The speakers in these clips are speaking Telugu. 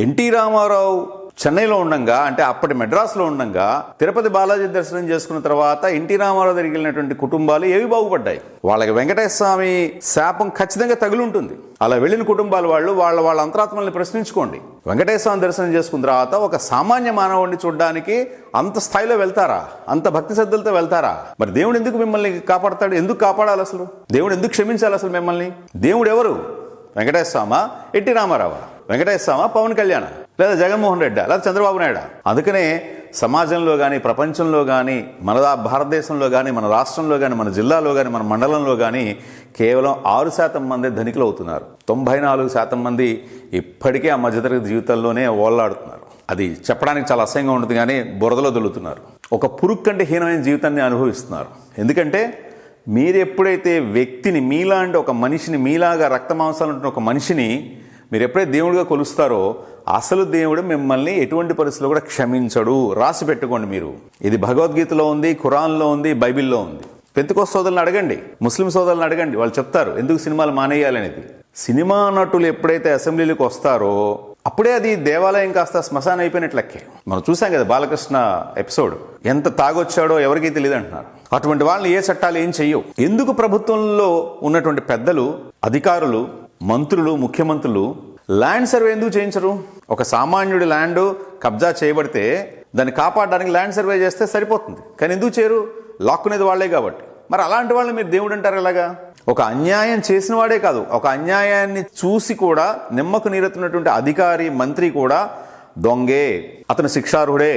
ఎన్టీ రామారావు చెన్నైలో ఉండంగా, అంటే అప్పటి మెడ్రాస్లో ఉండంగా తిరుపతి బాలాజీ దర్శనం చేసుకున్న తర్వాత ఎన్టీ రామారావు దగ్గరికి వెళ్ళినటువంటి కుటుంబాలు ఏవి బాగుపడ్డాయి? వాళ్ళకి వెంకటేశ్వర స్వామి శాపం ఖచ్చితంగా తగిలి ఉంటుంది. అలా వెళ్ళిన కుటుంబాల వాళ్ళ అంతరాత్మల్ని ప్రశ్నించుకోండి. వెంకటేశ్వర స్వామి దర్శనం చేసుకున్న తర్వాత ఒక సామాన్య మానవుడిని చూడడానికి అంత స్థాయిలో వెళ్తారా? అంత భక్తి శ్రద్ధలతో వెళ్తారా? మరి దేవుడు ఎందుకు మిమ్మల్ని కాపాడతాడు? ఎందుకు కాపాడాలి? అసలు దేవుడు ఎందుకు క్షమించాలి అసలు మిమ్మల్ని? దేవుడు ఎవరు? వెంకటేశ్వర స్వామా, ఎన్టీ రామారావా? వెంకటేశ్వర స్వామా, పవన్ కళ్యాణ్, లేదా జగన్మోహన్ రెడ్డి, లేదా చంద్రబాబు నాయుడు? అందుకనే సమాజంలో కానీ, ప్రపంచంలో కానీ, మన భారతదేశంలో కానీ, మన రాష్ట్రంలో కానీ, మన జిల్లాలో కానీ, మన మండలంలో కానీ కేవలం 6% మంది ధనికులు అవుతున్నారు. 94% మంది ఇప్పటికే ఆ మధ్యతరగతి జీవితాల్లోనే ఓళ్లాడుతున్నారు. అది చెప్పడానికి చాలా అసహ్యంగా ఉంటుంది, కానీ బురదలో దొల్లుతున్నారు. ఒక పురుగు కంటే హీనమైన జీవితాన్ని అనుభవిస్తున్నారు. ఎందుకంటే మీరు ఎప్పుడైతే వ్యక్తిని, మీలాంటి ఒక మనిషిని, మీలాగా రక్తమాంసాలు ఉంటున్న ఒక మనిషిని మీరు ఎప్పుడైతే దేవుడిగా కొలుస్తారో అసలు దేవుడు మిమ్మల్ని ఎటువంటి పరిస్థితుల్లో కూడా క్షమించడు. రాసి పెట్టుకోండి మీరు. ఇది భగవద్గీతలో ఉంది, ఖురాన్లో ఉంది, బైబిల్లో ఉంది. పెంతెకోస్తు సోదరులను అడగండి, ముస్లిం సోదరులను అడగండి, వాళ్ళు చెప్తారు ఎందుకు సినిమాలు మానేయాలనేది. సినిమా నటులు ఎప్పుడైతే అసెంబ్లీలకు వస్తారో అప్పుడే అది దేవాలయం కాస్త శ్మశానం అయిపోయినట్లకే. మనం చూసాం కదా బాలకృష్ణ ఎపిసోడ్, ఎంత తాగొచ్చాడో ఎవరికీ తెలియదు అంటున్నారు. అటువంటి వాళ్ళని ఏ చట్టాలు ఏం చెయ్యవు. ఎందుకు ప్రభుత్వంలో ఉన్నటువంటి పెద్దలు, అధికారులు, మంత్రులు, ముఖ్యమంత్రులు ల్యాండ్ సర్వే ఎందుకు చేయించరు? ఒక సామాన్యుడి ల్యాండ్ కబ్జా చేయబడితే దాన్ని కాపాడడానికి ల్యాండ్ సర్వే చేస్తే సరిపోతుంది. కానీ ఎందుకు చేయరు? లాక్కునేది వాళ్లే కాబట్టి. మరి అలాంటి వాళ్ళని మీరు దేవుడు అంటారు ఎలాగా? ఒక అన్యాయం చేసిన వాడే కాదు, ఒక అన్యాయాన్ని చూసి కూడా నిమ్మకు నీరెత్తున్నటువంటి అధికారి, మంత్రి కూడా దొంగే, అతను శిక్షార్హుడే.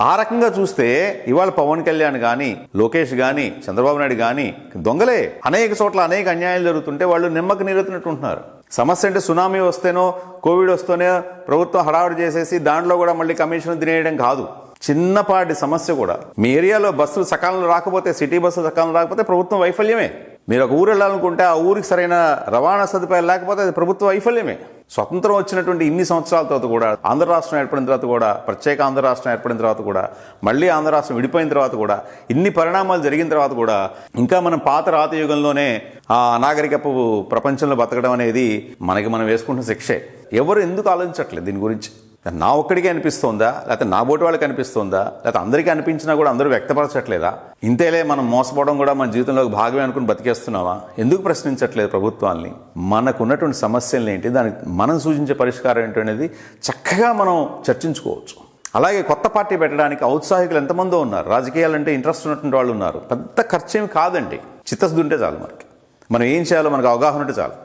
ఆ రకంగా చూస్తే ఇవాళ పవన్ కళ్యాణ్ కానీ, లోకేష్ కానీ, చంద్రబాబు నాయుడు కానీ దొంగలే. అనేక చోట్ల అనేక అన్యాయాలు జరుగుతుంటే వాళ్ళు నిమ్మకు నీరెత్తినట్టు ఉంటున్నారు. సమస్య అంటే సునామీ వస్తేనో, కోవిడ్ వస్తేనే ప్రభుత్వం హడావుడి చేసేసి దాంట్లో కూడా మళ్ళీ కమిషన్ తినేయడం కాదు. చిన్నపాటి సమస్య కూడా మీ ఏరియాలో బస్సులు సకాలంలో రాకపోతే, సిటీ బస్సులు సకాలంలో రాకపోతే ప్రభుత్వం వైఫల్యమే. మీరు ఒక ఊరు వెళ్ళాలనుకుంటే ఆ ఊరికి సరైన రవాణా సదుపాయాలు లేకపోతే అది ప్రభుత్వ వైఫల్యమే. స్వతంత్రం వచ్చినటువంటి ఇన్ని సంవత్సరాల తర్వాత కూడా, ఆంధ్ర రాష్ట్రం ఏర్పడిన తర్వాత కూడా, ప్రత్యేక ఆంధ్ర రాష్ట్రం ఏర్పడిన తర్వాత కూడా, మళ్ళీ ఆంధ్ర రాష్ట్రం విడిపోయిన తర్వాత కూడా, ఇన్ని పరిణామాలు జరిగిన తర్వాత కూడా ఇంకా మనం పాత రాత యుగంలోనే ఆ అనాగరికపు ప్రపంచంలో బతకడం అనేది మనకి మనం వేసుకుంటున్న శిక్షే. ఎవరు ఎందుకు ఆలోచించట్లేదు దీని గురించి? నా ఒక్కడికే అనిపిస్తోందా, లేకపోతే నా బోటి వాళ్ళకి అనిపిస్తోందా, లేకపోతే అందరికీ అనిపించినా కూడా అందరూ వ్యక్తపరచట్లేదా? ఇంతేలే మనం మోసపోవడం కూడా మన జీవితంలో భాగమే అనుకుని బతికేస్తున్నావా? ఎందుకు ప్రశ్నించట్లేదు ప్రభుత్వాల్ని? మనకున్నటువంటి సమస్యలు ఏంటి, దానికి మనం సూచించే పరిష్కారం ఏంటి అనేది చక్కగా మనం చర్చించుకోవచ్చు. అలాగే కొత్త పార్టీ పెట్టడానికి ఔత్సాహికులు ఎంతమందో ఉన్నారు. రాజకీయాలంటే ఇంట్రెస్ట్ ఉన్నటువంటి వాళ్ళు ఉన్నారు. పెద్ద ఖర్చు ఏమి కాదండి, చిత్తశుద్ధి ఉంటే చాలు. మనం ఏం చేయాలో మనకు అవగాహన ఉంటే చాలు.